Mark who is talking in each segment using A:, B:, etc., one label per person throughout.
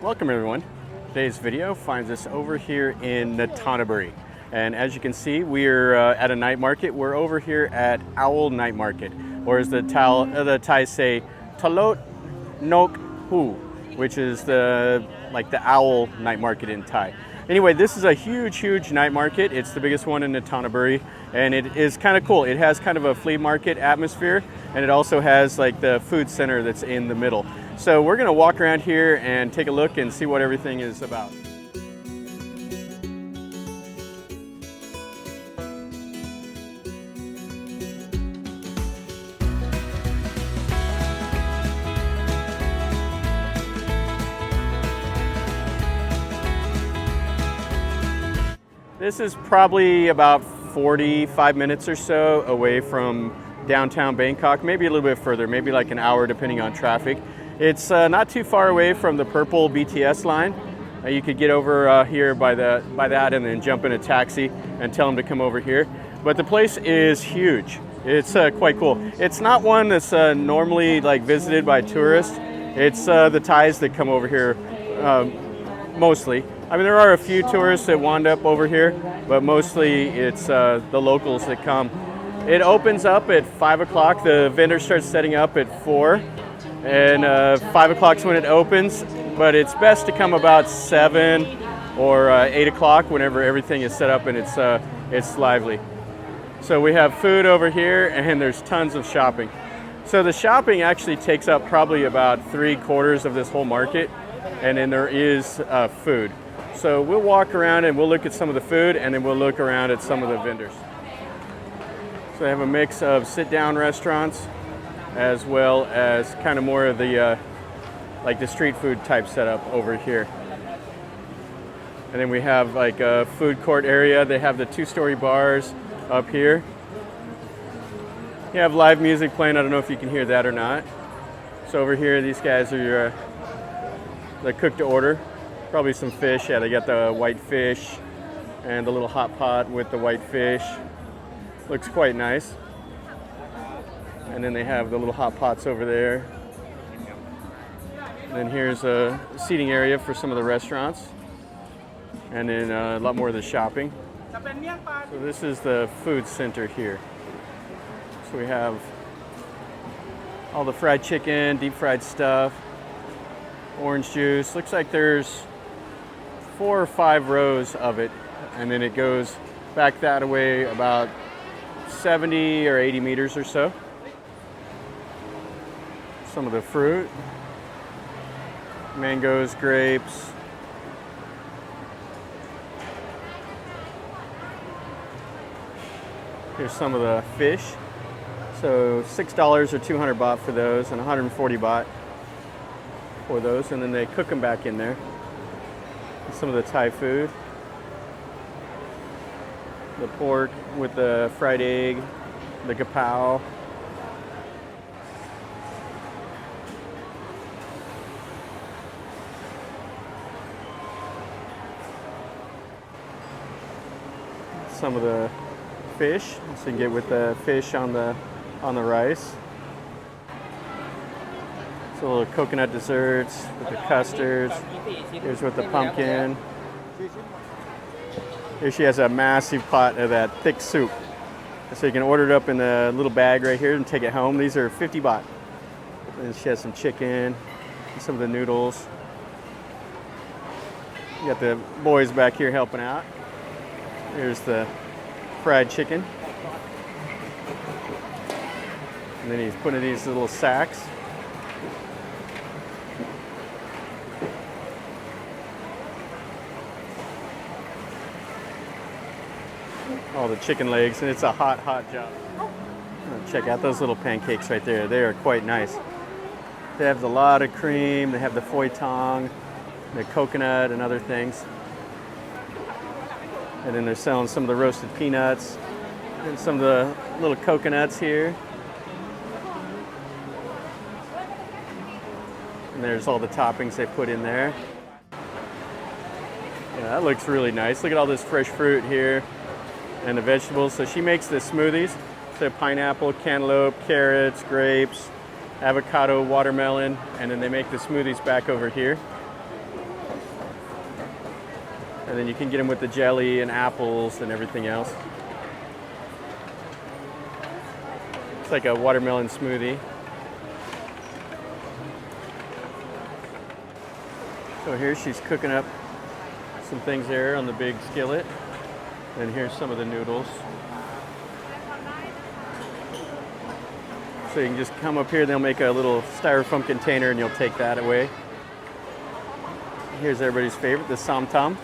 A: Welcome everyone. Today's video finds us over here in Nonthanaburi. And as you can see, we're at a night market. We're over here at Owl Night Market, or as the Thai say, Talot Nok Hu, which is the owl night market in Thai. Anyway, this is a huge night market. It's the biggest one in Nonthanaburi, and it is kind of cool. It has kind of a flea market atmosphere, and it also has like the food center that's in the middle. So we're gonna walk around here and take a look and see what everything is about. This is probably about 45 minutes or so away from downtown Bangkok, maybe a little bit further, maybe like an hour depending on traffic. It's not too far away from the purple BTS line. You could get over here by that and then jump in a taxi and tell them to come over here. But the place is huge. It's quite cool. It's not one that's normally like visited by tourists. It's the Thais that come over here mostly. I mean, there are a few tourists that wind up over here, but mostly it's the locals that come. It opens up at 5 o'clock. The vendor starts setting up at 4, and 5 o'clock is when it opens, but it's best to come about 7 or 8 o'clock whenever everything is set up and it's lively. So we have food over here, and there's tons of shopping. So the shopping actually takes up probably about 3/4 of this whole market, and then there is food. So we'll walk around and we'll look at some of the food, and then we'll look around at some of the vendors. So they have a mix of sit-down restaurants as well as kind of more of the like the street food type setup over here. And then we have like a food court area. They have the 2-story bars up here. You have live music playing. I don't know if you can hear that or not. So over here, these guys are the cook to order. Probably some fish. Yeah, they got the white fish and the little hot pot with the white fish. Looks quite nice. And then they have the little hot pots over there. And then here's a seating area for some of the restaurants. And then a lot more of the shopping. So this is the food center here. So we have all the fried chicken, deep fried stuff, orange juice. Looks like there's 4 or 5 rows of it, and then it goes back that way about 70 or 80 meters or so. Some of the fruit, mangoes, grapes. Here's some of the fish. So $6 or 200 baht for those, and 140 baht for those, and then they cook them back in there. Some of the Thai food, the pork with the fried egg, the kapow. Some of the fish, so you can get with the fish on the rice. So little coconut desserts with the custards. Here's with the pumpkin. Here she has a massive pot of that thick soup. So you can order it up in a little bag right here and take it home. These are 50 baht. And she has some chicken, and some of the noodles. You got the boys back here helping out. Here's the fried chicken. And then he's putting in these little sacks. All the chicken legs, and it's a hot job. Check out those little pancakes right there. They are quite nice. They have a lot of cream. They have the foie tang, the coconut, and other things. And then they're selling some of the roasted peanuts and some of the little coconuts here. And there's all the toppings they put in there. Yeah, that looks really nice. Look at all this fresh fruit here and the vegetables. So she makes the smoothies. So pineapple, cantaloupe, carrots, grapes, avocado, watermelon, and then they make the smoothies back over here. And then you can get them with the jelly and apples and everything else. It's like a watermelon smoothie. So here she's cooking up some things there on the big skillet. And here's some of the noodles. So you can just come up here, they'll make a little styrofoam container and you'll take that away. Here's everybody's favorite, the samtam.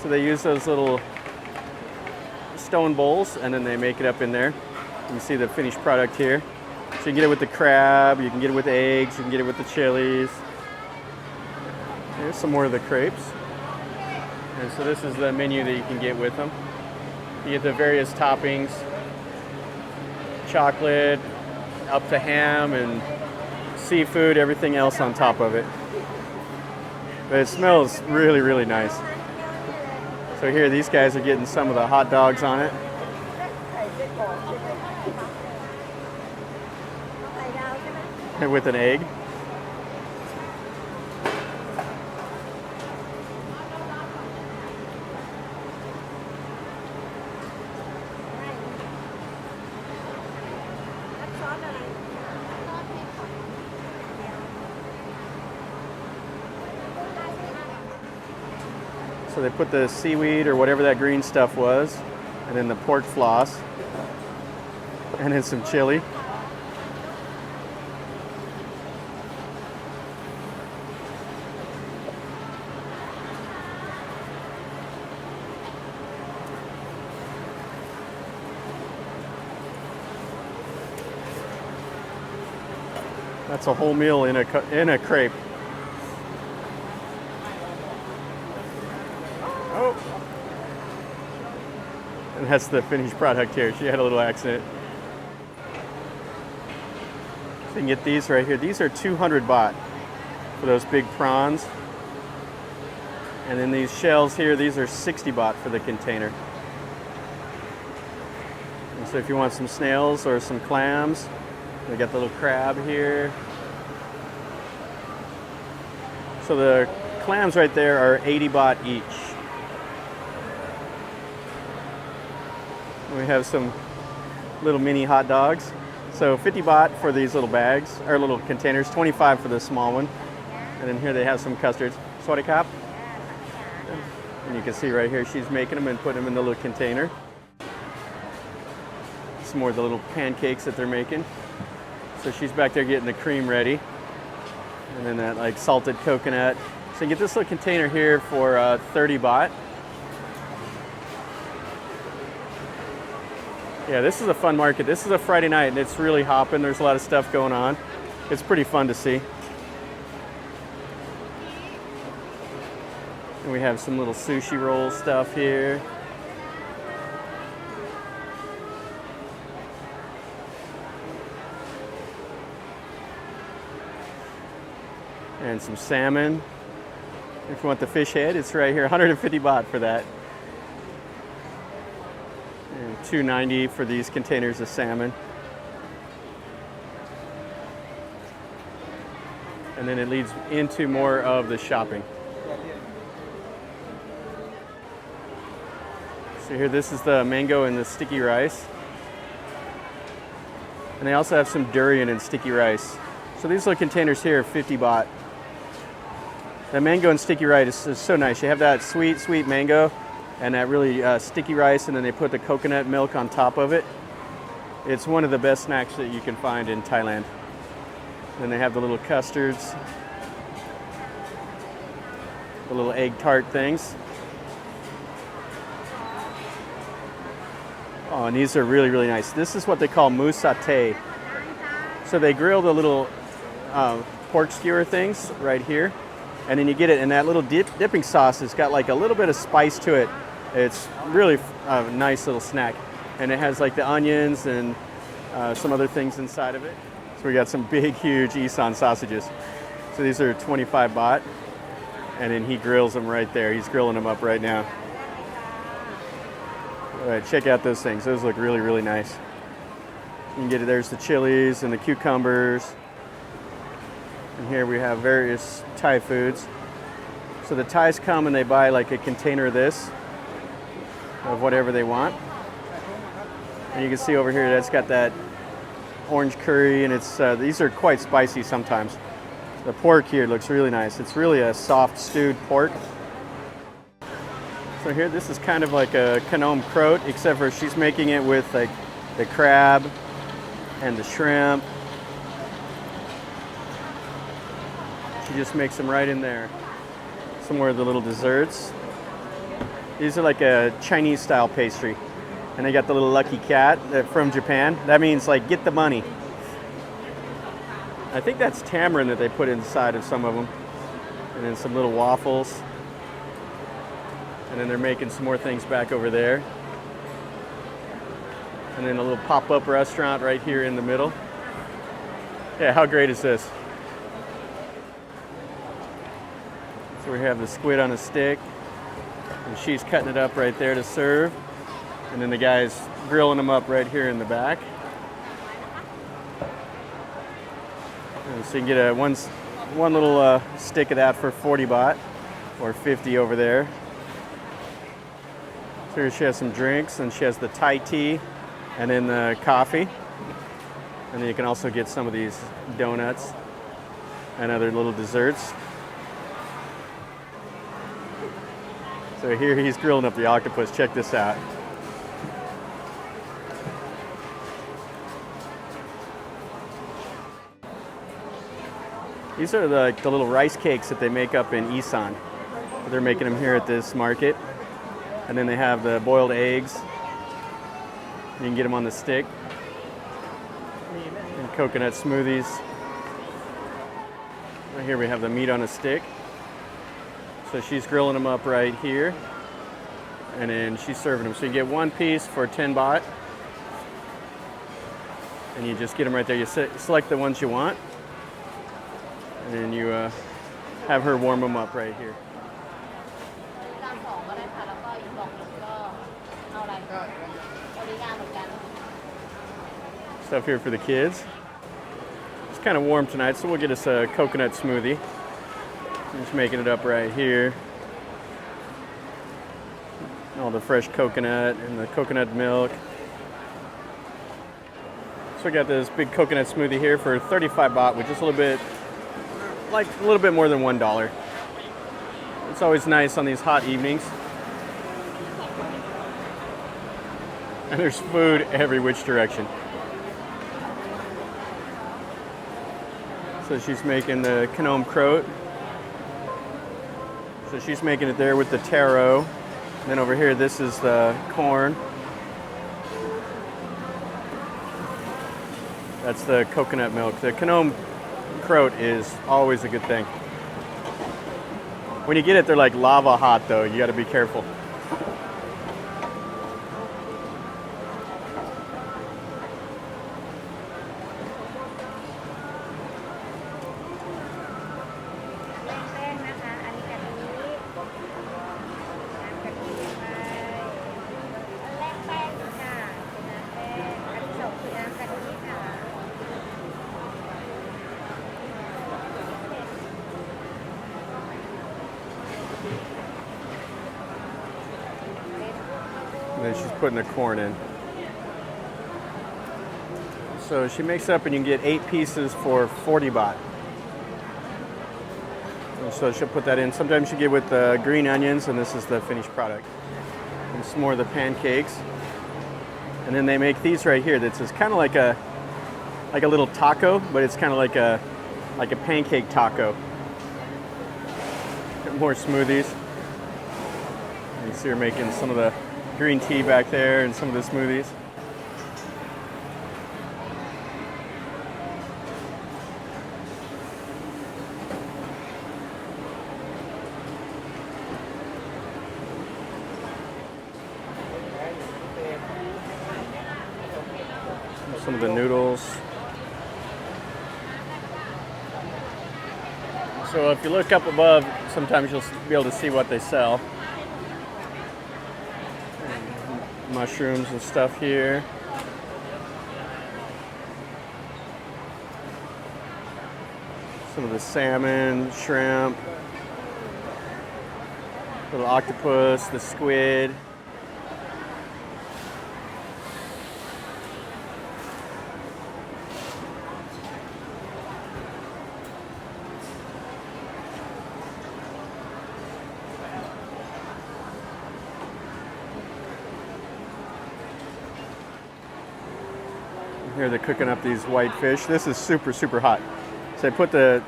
A: So they use those little stone bowls and then they make it up in there. You can see the finished product here. So you can get it with the crab, you can get it with eggs, you can get it with the chilies. Here's some more of the crepes. And so this is the menu that you can get with them. You get the various toppings, chocolate, up to ham and seafood, everything else on top of it. But it smells really, really nice. So here these guys are getting some of the hot dogs on it. And with an egg. So they put the seaweed or whatever that green stuff was, and then the pork floss, and then some chili. That's a whole meal in a crepe. Oh. And that's the finished product here. She had a little accident. So you can get these right here. These are 200 baht for those big prawns. And then these shells here, these are 60 baht for the container. And so if you want some snails or some clams, we got the little crab here. So the clams right there are 80 baht each. We have some little mini hot dogs. So 50 baht for these little bags, or little containers, 25 for the small one. And then here they have some custards. Sawadi kap. And you can see right here she's making them and putting them in the little container. Some more of the little pancakes that they're making. So she's back there getting the cream ready. And then that like salted coconut. So you get this little container here for 30 baht. Yeah, this is a fun market. This is a Friday night and it's really hopping. There's a lot of stuff going on. It's pretty fun to see. And we have some little sushi roll stuff here. And some salmon. If you want the fish head, it's right here, 150 baht for that. And 290 for these containers of salmon. And then it leads into more of the shopping. So here, this is the mango and the sticky rice. And they also have some durian and sticky rice. So these little containers here are 50 baht. The mango and sticky rice is so nice. You have that sweet, sweet mango and that really sticky rice, and then they put the coconut milk on top of it. It's one of the best snacks that you can find in Thailand. Then they have the little custards, the little egg tart things. Oh, and these are really, really nice. This is what they call mousse satay. So they grill the little pork skewer things right here. And then you get it in that little dipping sauce. It's got like a little bit of spice to it. It's really a nice little snack. And it has like the onions and some other things inside of it. So we got some big, huge Isan sausages. So these are 25 baht. And then he grills them right there. He's grilling them up right now. All right, check out those things. Those look really, really nice. You can get it. There's the chilies and the cucumbers. And here we have various Thai foods. So the Thais come and they buy like a container of this, of whatever they want. And you can see over here that's got that orange curry, and it's these are quite spicy sometimes. The pork here looks really nice. It's really a soft stewed pork. So here, this is kind of like a Khnom Krot, except for she's making it with like the crab and the shrimp. She just makes them right in there. Some more of the little desserts. These are like a Chinese style pastry. And they got the little lucky cat from Japan. That means like, get the money. I think that's tamarind that they put inside of some of them. And then some little waffles. And then they're making some more things back over there. And then a little pop-up restaurant right here in the middle. Yeah, how great is this? So we have the squid on a stick. And she's cutting it up right there to serve. And then the guy's grilling them up right here in the back. And so you can get one little stick of that for 40 baht, or 50 over there. So here she has some drinks, and she has the Thai tea, and then the coffee. And then you can also get some of these donuts and other little desserts. So here he's grilling up the octopus. Check this out. These are the little rice cakes that they make up in Isan. They're making them here at this market. And then they have the boiled eggs. You can get them on the stick. And coconut smoothies. Right here we have the meat on a stick. So she's grilling them up right here. And then she's serving them. So you get one piece for 10 baht. And you just get them right there. You select the ones you want. And then you have her warm them up right here. Stuff here for the kids. It's kind of warm tonight, so we'll get us a coconut smoothie. I'm just making it up right here. All the fresh coconut and the coconut milk. So we got this big coconut smoothie here for 35 baht, which is a little bit more than $1. It's always nice on these hot evenings. And there's food every which direction. So she's making the Khnom Krot. So she's making it there with the taro. And then over here, this is the corn. That's the coconut milk. The Khnom Krot is always a good thing. When you get it, they're like lava hot though. You got to be careful. And then she's putting the corn in. So she makes up and you can get 8 pieces for 40 baht. And so she'll put that in. Sometimes you get with the green onions, and this is the finished product. And some more of the pancakes. And then they make these right here. That's kind of like a little taco, but it's kind of like a pancake taco. More smoothies. You see her making some of the green tea back there and some of the smoothies. Some of the noodles. So if you look up above, sometimes you'll be able to see what they sell. Mushrooms and stuff here. Some of the salmon, shrimp. Little octopus, the squid. Here they're cooking up these white fish. This is super, super hot. So they put the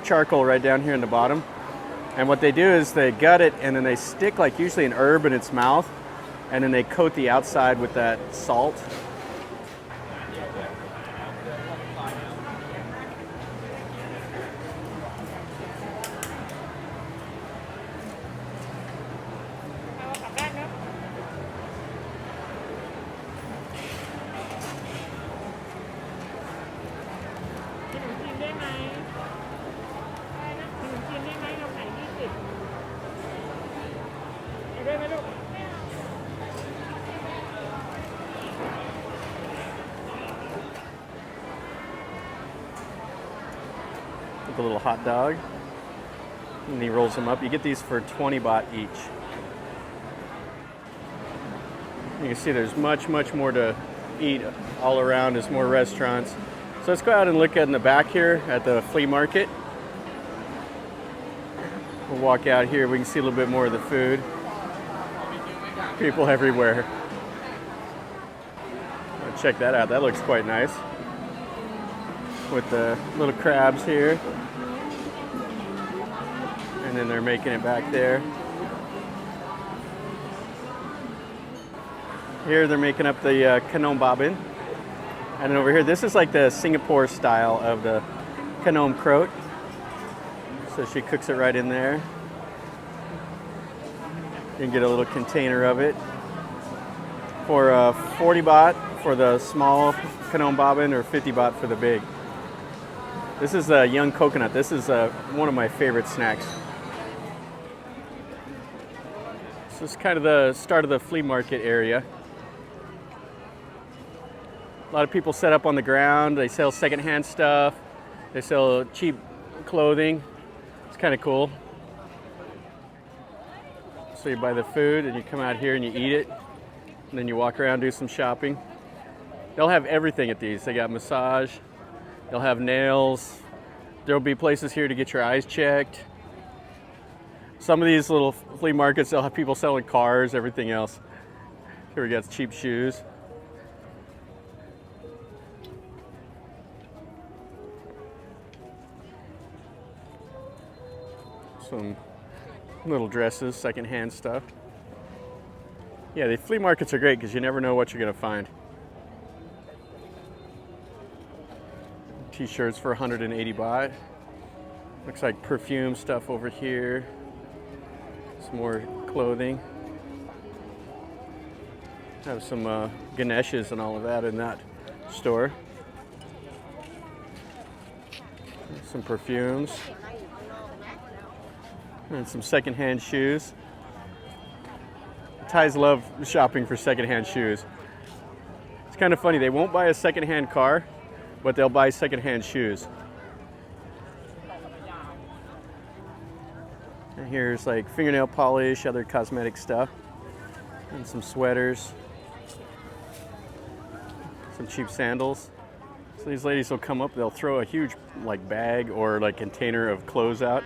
A: charcoal right down here in the bottom. And what they do is they gut it and then they stick like usually an herb in its mouth. And then they coat the outside with that salt. A little hot dog, and he rolls them up. You get these for 20 baht each. You can see there's much more to eat all around. There's more restaurants. So let's go out and look in the back here at the flea market. We'll walk out here. We can see a little bit more of the food. People everywhere. Check that out. That looks quite nice. With the little crabs here. And then they're making it back there. Here they're making up the Kanom Babin. And then over here, this is like the Singapore style of the Kanom Kroat. So she cooks it right in there. You can get a little container of it. For 40 baht for the small Kanom Babin or 50 baht for the big. This is a young coconut. This is one of my favorite snacks. So this is kind of the start of the flea market area. A lot of people set up on the ground. They sell secondhand stuff. They sell cheap clothing. It's kind of cool. So you buy the food and you come out here and you eat it. And then you walk around, do some shopping. They'll have everything at these. They got massage. They'll have nails. There'll be places here to get your eyes checked. Some of these little flea markets, they'll have people selling cars, everything else. Here we got cheap shoes. Some little dresses, secondhand stuff. Yeah, the flea markets are great because you never know what you're going to find. T-shirts for 180 baht. Looks like perfume stuff over here. Some more clothing. Have some Ganeshas and all of that in that store. Some perfumes. And some secondhand shoes. Thais love shopping for secondhand shoes. It's kind of funny, they won't buy a secondhand car, but they'll buy secondhand shoes. And here's like fingernail polish, other cosmetic stuff, and some sweaters, some cheap sandals. So these ladies will come up, they'll throw a huge like bag or like container of clothes out,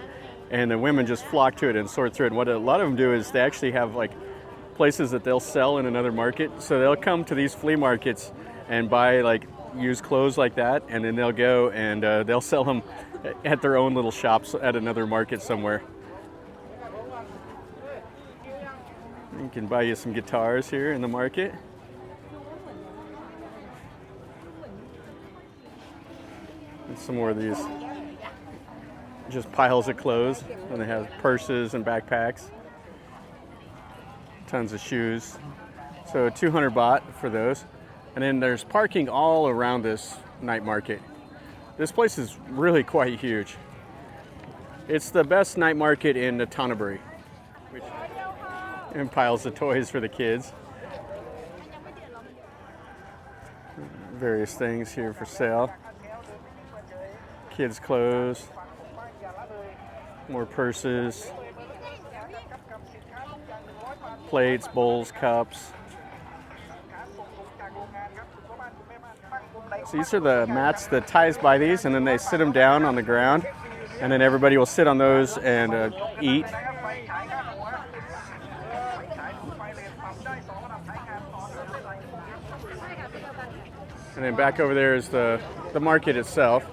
A: and the women just flock to it and sort through it. And what a lot of them do is they actually have like places that they'll sell in another market. So they'll come to these flea markets and buy like used clothes like that, and then they'll go and they'll sell them at their own little shops at another market somewhere. You can buy you some guitars here in the market. And some more of these just piles of clothes, and they have purses and backpacks. Tons of shoes. So 200 baht for those. And then there's parking all around this night market. This place is really quite huge. It's the best night market in Nonthanaburi. And piles of toys for the kids. Various things here for sale. Kids' clothes. More purses. plates, bowls, cups. So these are the mats. The Thais buy these and then they sit them down on the ground, and then everybody will sit on those and eat. And then back over there is the market itself.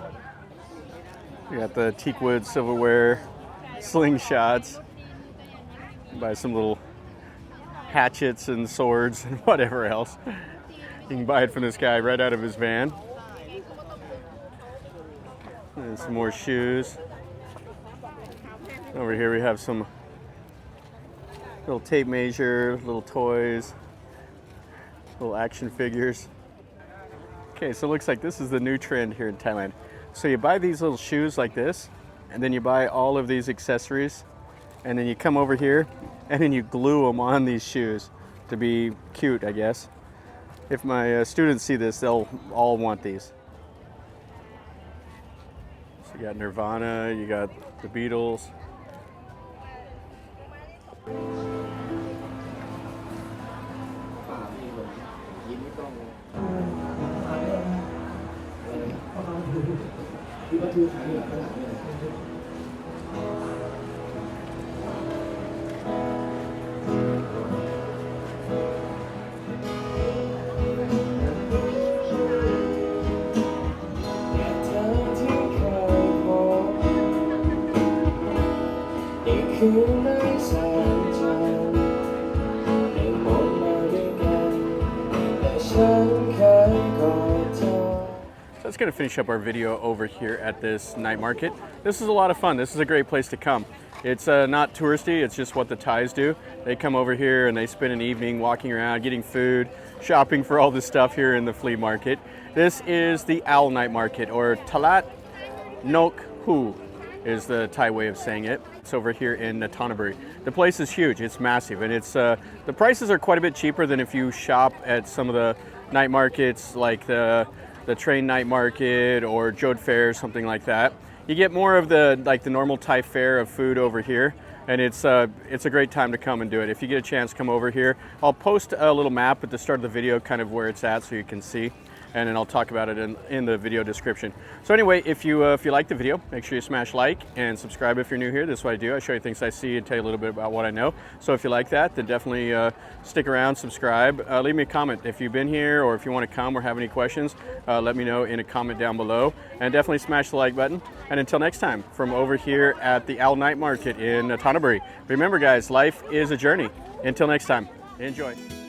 A: You got the teak wood silverware, slingshots. You buy some little hatchets and swords and whatever else. You can buy it from this guy right out of his van. And some more shoes. Over here we have some little tape measure, little toys, little action figures. Okay, so it looks like this is the new trend here in Thailand. So you buy these little shoes like this, and then you buy all of these accessories, and then you come over here, and then you glue them on these shoes to be cute, I guess. If my students see this, they'll all want these. So you got Nirvana, you got the Beatles. So that's going to finish up our video over here at this night market. This is a lot of fun. This is a great place to come. It's not touristy, it's just what the Thais do. They come over here and they spend an evening walking around, getting food, shopping for all this stuff here in the flea market. This is the Owl Night Market, or Talad Nok Hu is the Thai way of saying it. It's over here in Nonthanaburi. The place is huge, it's massive, and it's the prices are quite a bit cheaper than if you shop at some of the night markets like the train night market or Jod Fair, something like that. You get more of the normal Thai fare of food over here, and it's a great time to come and do it. If you get a chance, come over here. I'll post a little map at the start of the video, kind of where it's at, so you can see, and then I'll talk about it in the video description. So anyway, if you like the video, make sure you smash like and subscribe if you're new here. This is what I do. I show you things I see and tell you a little bit about what I know. So if you like that, then definitely stick around, subscribe. Leave me a comment if you've been here, or if you want to come or have any questions, let me know in a comment down below. And definitely smash the like button. And until next time, from over here at the Owl Night Market in Nonthanaburi, remember guys, life is a journey. Until next time, enjoy.